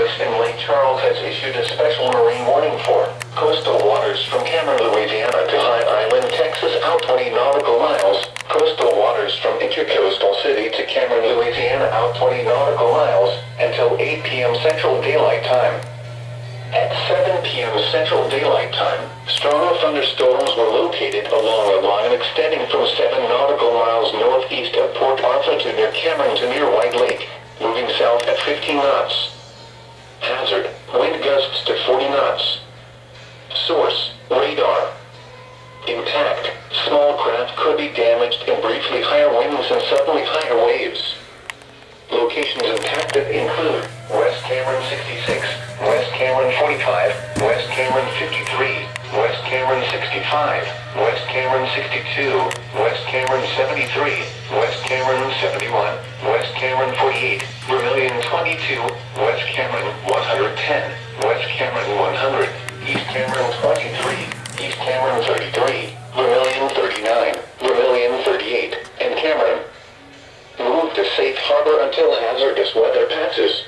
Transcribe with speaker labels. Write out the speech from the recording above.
Speaker 1: Service in Lake Charles has issued a special marine warning for coastal waters from Cameron, Louisiana to High Island, Texas out 20 nautical miles. Coastal waters from Intercoastal City to Cameron, Louisiana out 20 nautical miles until 8 p.m. Central Daylight Time. At 7 p.m. Central Daylight Time, strong thunderstorms were located along a line extending from 7 nautical miles northeast of Port Arthur to near Cameron to near White Lake, moving south at 15 knots. Hazard, wind gusts to 40 knots. Source, radar. Impact, small craft could be damaged in briefly higher winds and suddenly higher waves. Locations impacted include West Cameron 66, West Cameron 45, West Cameron 53, West Cameron 65, West Cameron 62, West Cameron 73, West Cameron 71, West Cameron 48, Vermilion 22, West Cameron 110, West Cameron 100, East Cameron 23, East Cameron 33, Vermilion 39, Vermilion 38, and Cameron. Move to safe harbor until hazardous weather passes.